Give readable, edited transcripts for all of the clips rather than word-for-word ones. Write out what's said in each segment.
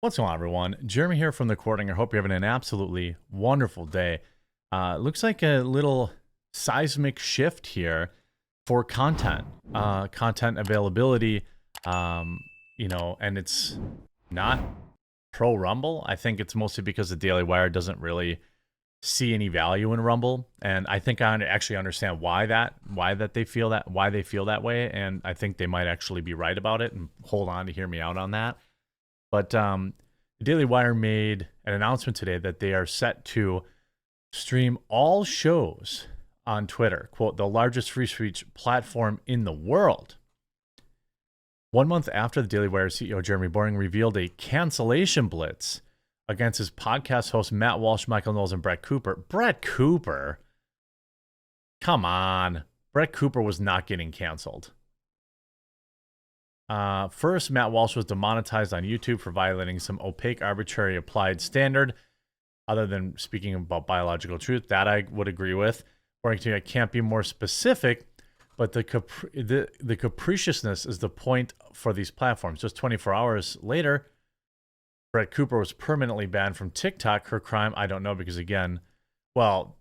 What's going on, everyone? Jeremy here from the Quarting. I hope you're having an absolutely wonderful day. Looks like a little seismic shift here for content, content availability. And it's not pro Rumble. I think it's mostly because the Daily Wire doesn't really see any value in Rumble, and I think I actually understand why they feel that way, and I think they might actually be right about it. And hold on to hear me out on that. But the Daily Wire made an announcement today that they are set to stream all shows on Twitter, quote, the largest free speech platform in the world. 1 month after the Daily Wire CEO Jeremy Boring revealed a cancellation blitz against his podcast hosts Matt Walsh, Michael Knowles, and Brett Cooper. Brett Cooper? Come on. Brett Cooper was not getting canceled. First, Matt Walsh was demonetized on YouTube for violating some opaque, arbitrary applied standard, other than speaking about biological truth. That I would agree with. According to me, I can't be more specific, but the capriciousness is the point for these platforms. Just 24 hours later, Brett Cooper was permanently banned from TikTok. Her crime, I don't know, because again, well,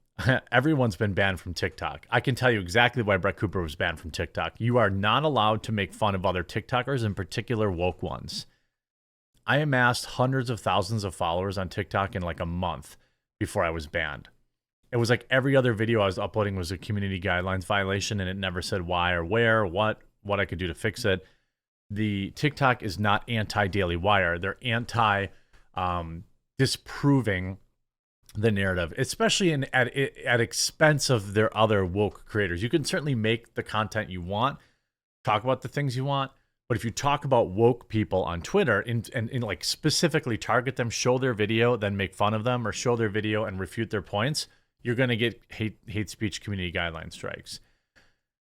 everyone's been banned from TikTok. I can tell you exactly why Brett Cooper was banned from TikTok. You are not allowed to make fun of other TikTokers, in particular woke ones. I amassed hundreds of thousands of followers on TikTok in like a month before I was banned. It was like every other video I was uploading was a community guidelines violation, and it never said why or where, what I could do to fix it. The TikTok is not anti-Daily Wire. They're anti-disproving the narrative, especially at expense of their other woke creators. You can certainly make the content you want, talk about the things you want, but if you talk about woke people on Twitter and like specifically target them, show their video, then make fun of them, or show their video and refute their points, you're going to get hate speech community guideline strikes.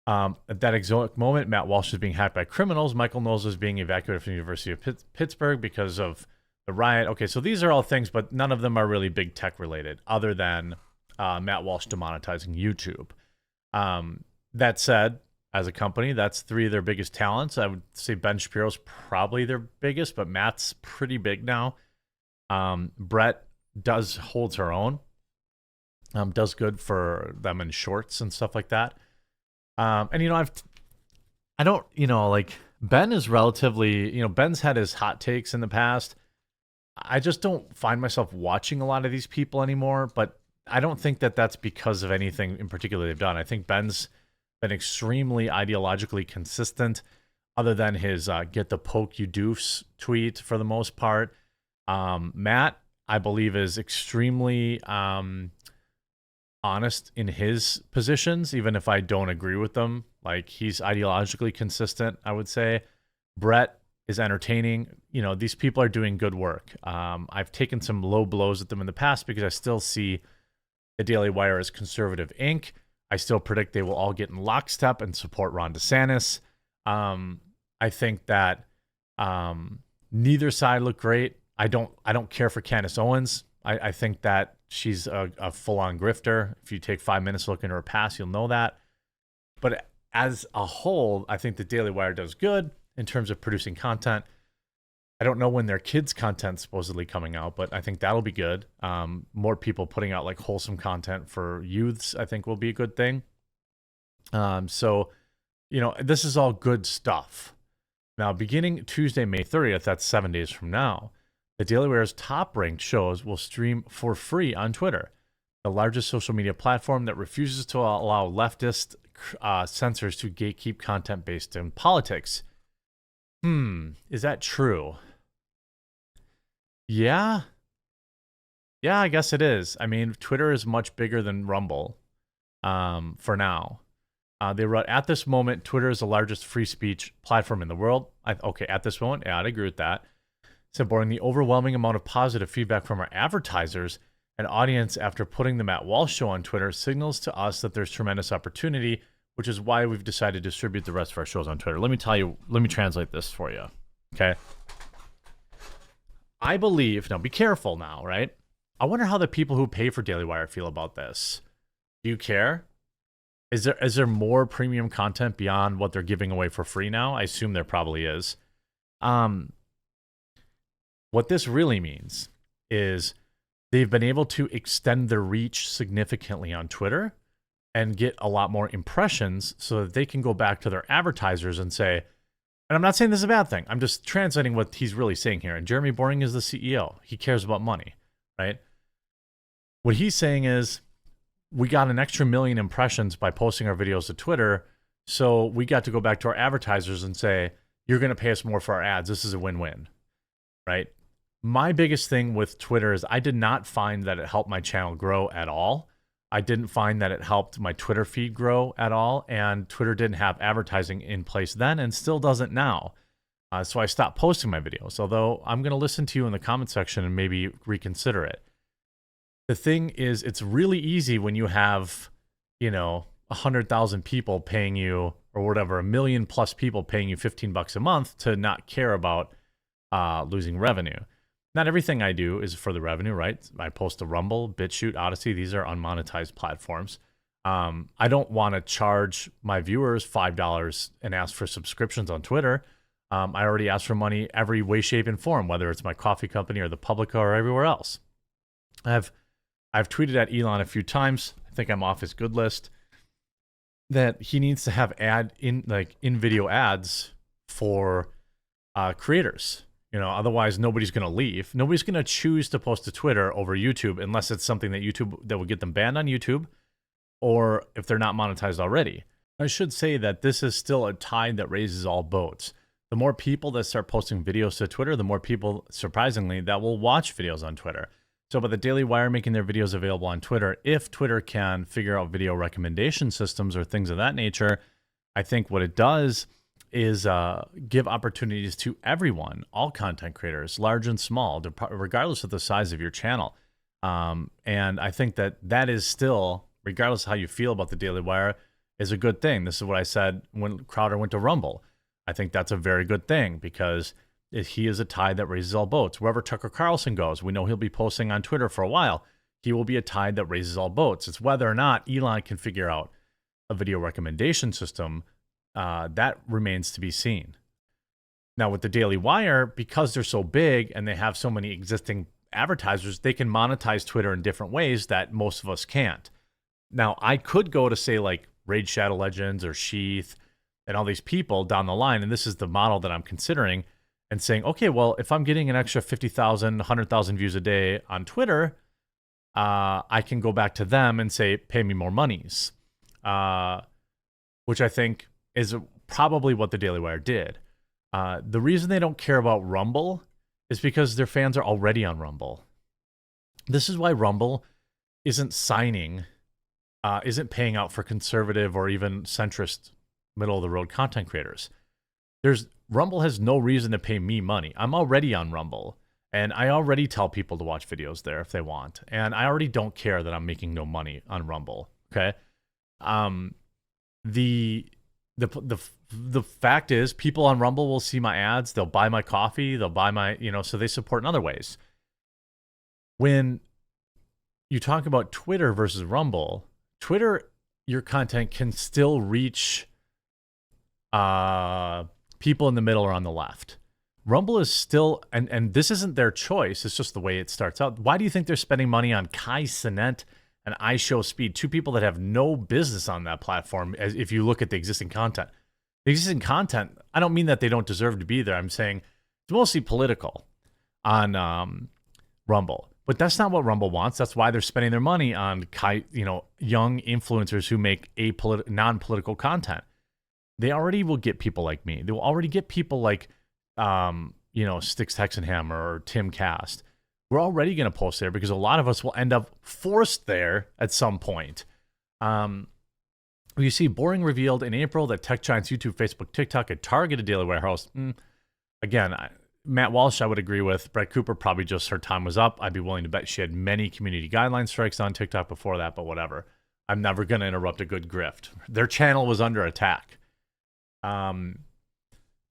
At that exact moment, Matt Walsh was being hacked by criminals. Michael Knowles was being evacuated from the University of Pittsburgh because of the riot. Okay, so these are all things, but none of them are really big tech related, other than Matt Walsh demonetizing YouTube. That said, as a company, that's three of their biggest talents. I would say Ben Shapiro's probably their biggest, but Matt's pretty big now. Brett holds her own. Does good for them in shorts and stuff like that. And Ben is relatively, Ben's had his hot takes in the past. I just don't find myself watching a lot of these people anymore, but I don't think that that's because of anything in particular they've done. I think Ben's been extremely ideologically consistent, other than his get the poke you doofs tweet for the most part. Matt, I believe, is extremely honest in his positions, even if I don't agree with them. Like, he's ideologically consistent, I would say. Brett is entertaining. These people are doing good work. I've taken some low blows at them in the past because I still see the Daily Wire as conservative ink. I still predict they will all get in lockstep and support Ron DeSantis. I think that neither side look great. I don't care for Candace Owens. I think that she's a full-on grifter. If you take 5 minutes to look into her past, you'll know that. But as a whole, I think the Daily Wire does good in terms of producing content. I don't know when their kids' content's supposedly coming out, but I think that'll be good. More people putting out like wholesome content for youths, I think, will be a good thing. So this is all good stuff. Now, beginning Tuesday, May 30th, that's 7 days from now, the Daily Wire's top-ranked shows will stream for free on Twitter, the largest social media platform that refuses to allow leftist censors to gatekeep content based in politics. Is that true? Yeah, I guess it is. I mean, Twitter is much bigger than Rumble for now. They wrote, at this moment, Twitter is the largest free speech platform in the world. At this moment, yeah, I'd agree with that. Said Boring, the overwhelming amount of positive feedback from our advertisers and audience after putting the Matt Walsh show on Twitter signals to us that there's tremendous opportunity, which is why we've decided to distribute the rest of our shows on Twitter. Let me translate this for you. Okay. I believe, now be careful now, right? I wonder how the people who pay for Daily Wire feel about this. Do you care? Is there more premium content beyond what they're giving away for free now? I assume there probably is. What this really means is they've been able to extend their reach significantly on Twitter and get a lot more impressions so that they can go back to their advertisers and say, and I'm not saying this is a bad thing, I'm just translating what he's really saying here. And Jeremy Boring is the CEO. He cares about money, right? What he's saying is, we got an extra 1 million impressions by posting our videos to Twitter, so we got to go back to our advertisers and say, you're going to pay us more for our ads. This is a win-win, right? My biggest thing with Twitter is I did not find that it helped my channel grow at all. I didn't find that it helped my Twitter feed grow at all, and Twitter didn't have advertising in place then and still doesn't now. So I stopped posting my videos, although I'm going to listen to you in the comment section and maybe reconsider it. The thing is, it's really easy when you have, 100,000 people paying you, or whatever, 1 million plus people paying you $15 a month to not care about losing revenue. Not everything I do is for the revenue, right? I post to Rumble, BitChute, Odyssey. These are unmonetized platforms. I don't want to charge my viewers $5 and ask for subscriptions on Twitter. I already ask for money every way, shape, and form, whether it's my coffee company or the Publica or everywhere else. I've tweeted at Elon a few times. I think I'm off his good list. That he needs to have in-video ads for creators. Otherwise nobody's going to leave. Nobody's going to choose to post to Twitter over YouTube unless it's something that would get them banned on YouTube, or if they're not monetized already. I should say that this is still a tide that raises all boats. The more people that start posting videos to Twitter, the more people, surprisingly, that will watch videos on Twitter. So by the Daily Wire making their videos available on Twitter, if Twitter can figure out video recommendation systems or things of that nature, I think what it does is give opportunities to everyone, all content creators, large and small, regardless of the size of your channel. And I think that is still, regardless of how you feel about the Daily Wire, is a good thing. This is what I said when Crowder went to Rumble. I think that's a very good thing because he is a tide that raises all boats. Wherever Tucker Carlson goes, we know he'll be posting on Twitter for a while. He will be a tide that raises all boats. It's whether or not Elon can figure out a video recommendation system that remains to be seen. Now with the Daily Wire, because they're so big and they have so many existing advertisers, they can monetize Twitter in different ways that most of us can't. Now I could go to say like Raid Shadow Legends or Sheath and all these people down the line, and this is the model that I'm considering, and saying, okay, well, if I'm getting an extra 50,000, 100,000 views a day on Twitter, I can go back to them and say, pay me more monies, which I think is probably what the Daily Wire did. The reason they don't care about Rumble is because their fans are already on Rumble. This is why Rumble isn't paying out for conservative or even centrist middle-of-the-road content creators. Rumble has no reason to pay me money. I'm already on Rumble, and I already tell people to watch videos there if they want. And I already don't care that I'm making no money on Rumble. Okay. The fact is, people on Rumble will see my ads. They'll buy my coffee. They'll buy my, so they support in other ways. When you talk about Twitter versus Rumble, Twitter, your content can still reach people in the middle or on the left. Rumble is still, and this isn't their choice, it's just the way it starts out. Why do you think they're spending money on Kai Cenat and iShowSpeed, two people that have no business on that platform, as if you look at the existing content? The existing content, I don't mean that they don't deserve to be there. I'm saying it's mostly political on Rumble. But that's not what Rumble wants. That's why they're spending their money on young influencers who make non-political content. They already will get people like me. They will already get people like, Styx Hexenhammer or Tim Cast. We're already going to post there because a lot of us will end up forced there at some point. You see, Boring revealed in April that tech giants YouTube, Facebook, TikTok had targeted Daily Wire hosts. Again, Matt Walsh, I would agree with. Brett Cooper, probably just her time was up. I'd be willing to bet she had many community guideline strikes on TikTok before that, but whatever. I'm never going to interrupt a good grift. Their channel was under attack.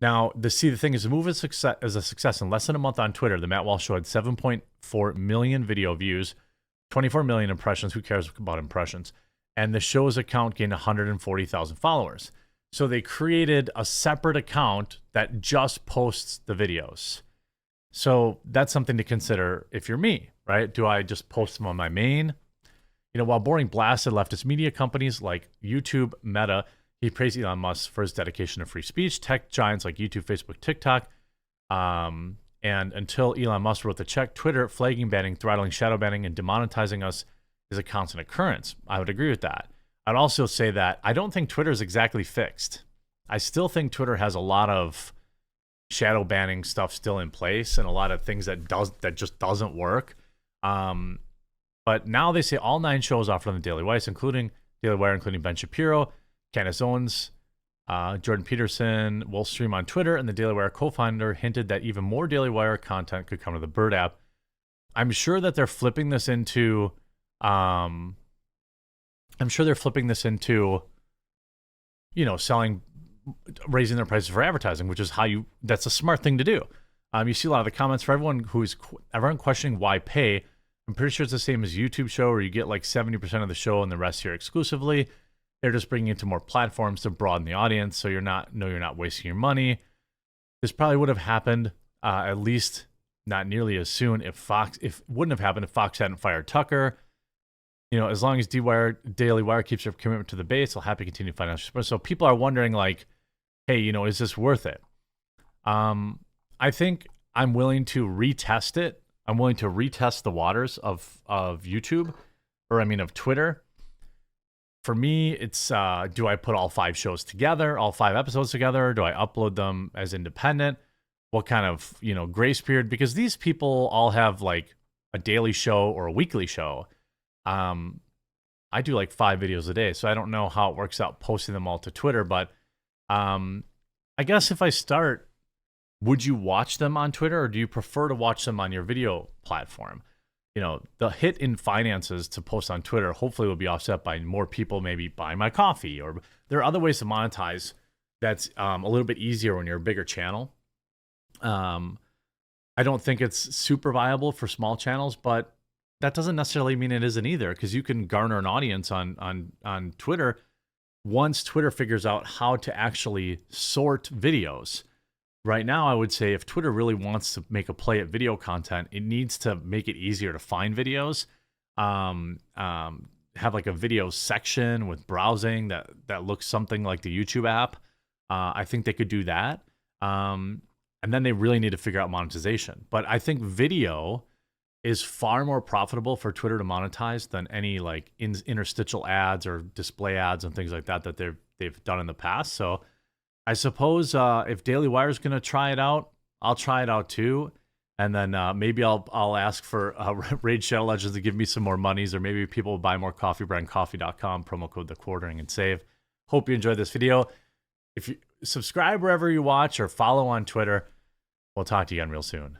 Now, the thing is, the move is a success. In less than a month on Twitter, the Matt Walsh show had 7.4 million video views, 24 million impressions. Who cares about impressions? And the show's account gained 140,000 followers. So they created a separate account that just posts the videos. So that's something to consider if you're me, right? Do I just post them on my main? While Boring blasted leftist media companies like YouTube, Meta, he praised Elon Musk for his dedication to free speech. Tech giants like YouTube, Facebook, TikTok. And until Elon Musk wrote the check, Twitter flagging, banning, throttling, shadow banning, and demonetizing us is a constant occurrence. I would agree with that. I'd also say that I don't think Twitter is exactly fixed. I still think Twitter has a lot of shadow banning stuff still in place and a lot of things that just doesn't work. But now they say all 9 shows offered on the Daily Wire, including Ben Shapiro, Candace Owens, Jordan Peterson, Walsh stream on Twitter, and the Daily Wire co-founder hinted that even more Daily Wire content could come to the Bird app. I'm sure that they're flipping this into, selling, raising their prices for advertising, which is that's a smart thing to do. You see a lot of the comments for everyone questioning why pay. I'm pretty sure it's the same as YouTube show where you get like 70% of the show and the rest here exclusively. They're just bringing it to more platforms to broaden the audience, so you're not wasting your money. This probably would have happened, at least not nearly as soon if wouldn't have happened if Fox hadn't fired Tucker. As long as Daily Wire keeps their commitment to the base, they'll happy to continue financial support. So people are wondering, like, hey, is this worth it? I think I'm willing to retest it. I'm willing to retest the waters of YouTube, of Twitter. For me, it's do I put all 5 shows together, all 5 episodes together? Do I upload them as independent? What kind of, grace period? Because these people all have like a daily show or a weekly show. I do like 5 videos a day, so I don't know how it works out posting them all to Twitter. But I guess if I start, would you watch them on Twitter, or do you prefer to watch them on your video platform? The hit in finances to post on Twitter hopefully will be offset by more people maybe buying my coffee, or there are other ways to monetize that's a little bit easier when you're a bigger channel. I don't think it's super viable for small channels, but that doesn't necessarily mean it isn't either, because you can garner an audience on Twitter once Twitter figures out how to actually sort videos. Right now, I would say if Twitter really wants to make a play at video content, it needs to make it easier to find videos. Have like a video section with browsing that looks something like the YouTube app. I think they could do that. And then they really need to figure out monetization. But I think video is far more profitable for Twitter to monetize than any like interstitial ads or display ads and things like that they've done in the past. So I suppose if Daily Wire is going to try it out, I'll try it out too. And then maybe I'll ask for Raid Shadow Legends to give me some more monies, or maybe people will buy more coffee, brandcoffee.com, promo code The Quartering, and save. Hope you enjoyed this video. If you subscribe wherever you watch or follow on Twitter, we'll talk to you again real soon.